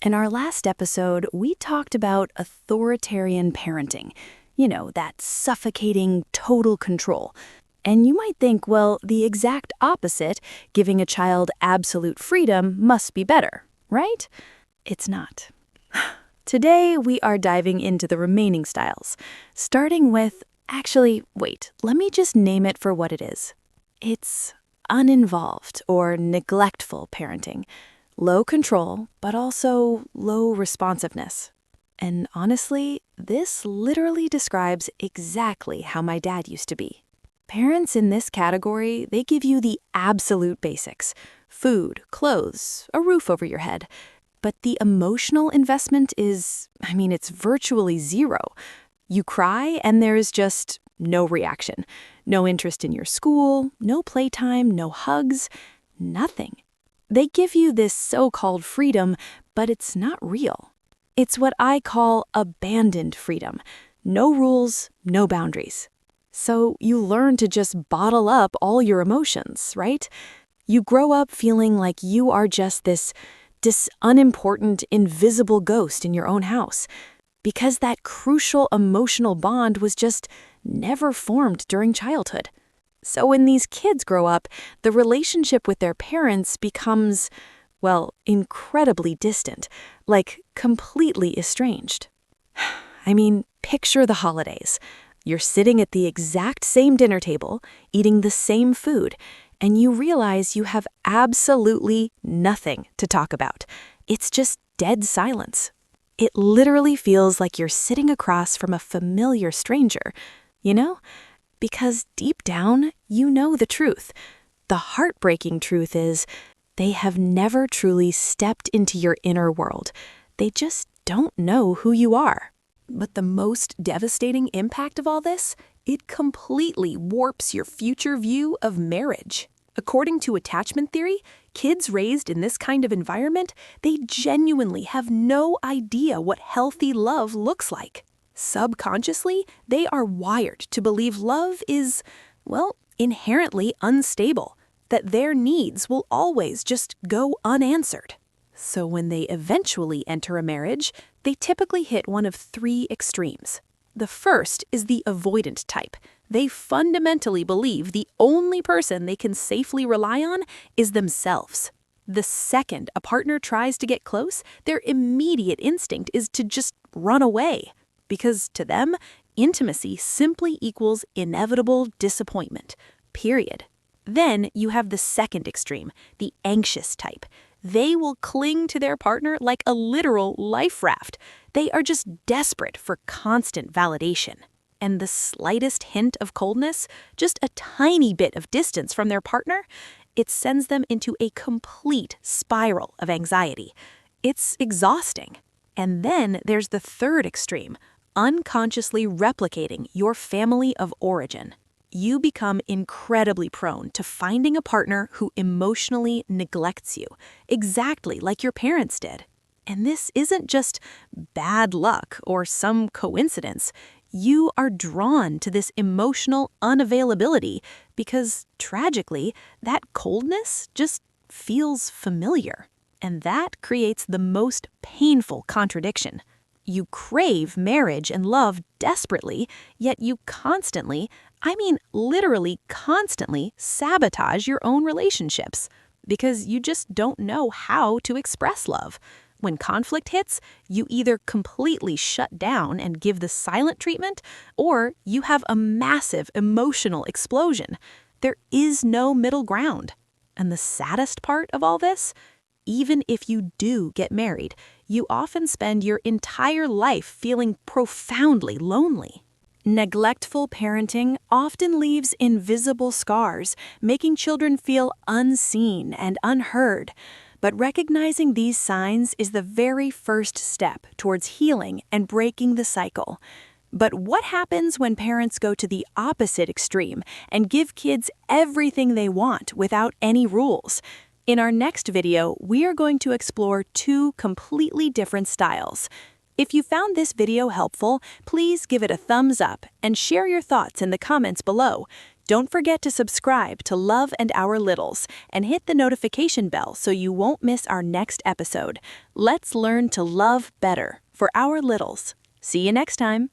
In our last episode, we talked about authoritarian parenting. You know, that suffocating total control. And you might think, well, the exact opposite, giving a child absolute freedom, must be better, right? It's not. Today, we are diving into the remaining styles, starting with, wait, let me just name it for what it is. It's uninvolved or neglectful parenting. Low control, but also low responsiveness. And honestly, this literally describes exactly how my dad used to be. Parents in this category, they give you the absolute basics: food, clothes, a roof over your head. But the emotional investment is, it's virtually zero. You cry and there's just no reaction. No interest in your school, no playtime, no hugs, nothing. They give you this so-called freedom, but it's not real. It's what I call abandoned freedom. No rules, no boundaries. So you learn to just bottle up all your emotions, right? You grow up feeling like you are just this unimportant, invisible ghost in your own house, because that crucial emotional bond was just never formed during childhood. So when these kids grow up, the relationship with their parents becomes, incredibly distant, like completely estranged. Picture the holidays. You're sitting at the exact same dinner table, eating the same food, and you realize you have absolutely nothing to talk about. It's just dead silence. It literally feels like you're sitting across from a familiar stranger, you know? Because deep down, you know the truth. The heartbreaking truth is they have never truly stepped into your inner world. They just don't know who you are. But the most devastating impact of all this? It completely warps your future view of marriage. According to attachment theory, kids raised in this kind of environment, they genuinely have no idea what healthy love looks like. Subconsciously, they are wired to believe love is, inherently unstable, that their needs will always just go unanswered. So when they eventually enter a marriage, they typically hit one of three extremes. The first is the avoidant type. They fundamentally believe the only person they can safely rely on is themselves. The second a partner tries to get close, their immediate instinct is to just run away. Because to them, intimacy simply equals inevitable disappointment, period. Then you have the second extreme, the anxious type. They will cling to their partner like a literal life raft. They are just desperate for constant validation. And the slightest hint of coldness, just a tiny bit of distance from their partner, it sends them into a complete spiral of anxiety. It's exhausting. And then there's the third extreme, unconsciously replicating your family of origin. You become incredibly prone to finding a partner who emotionally neglects you, exactly like your parents did. And this isn't just bad luck or some coincidence. You are drawn to this emotional unavailability because, tragically, that coldness just feels familiar. And that creates the most painful contradiction. You crave marriage and love desperately, yet you constantly, literally constantly, sabotage your own relationships because you just don't know how to express love. When conflict hits, you either completely shut down and give the silent treatment, or you have a massive emotional explosion. There is no middle ground. And the saddest part of all this? Even if you do get married, you often spend your entire life feeling profoundly lonely. Neglectful parenting often leaves invisible scars, making children feel unseen and unheard. But recognizing these signs is the very first step towards healing and breaking the cycle. But what happens when parents go to the opposite extreme and give kids everything they want without any rules? In our next video, we are going to explore two completely different styles. If you found this video helpful, please give it a thumbs up and share your thoughts in the comments below. Don't forget to subscribe to Love and Our Littles and hit the notification bell so you won't miss our next episode. Let's learn to love better for our littles. See you next time.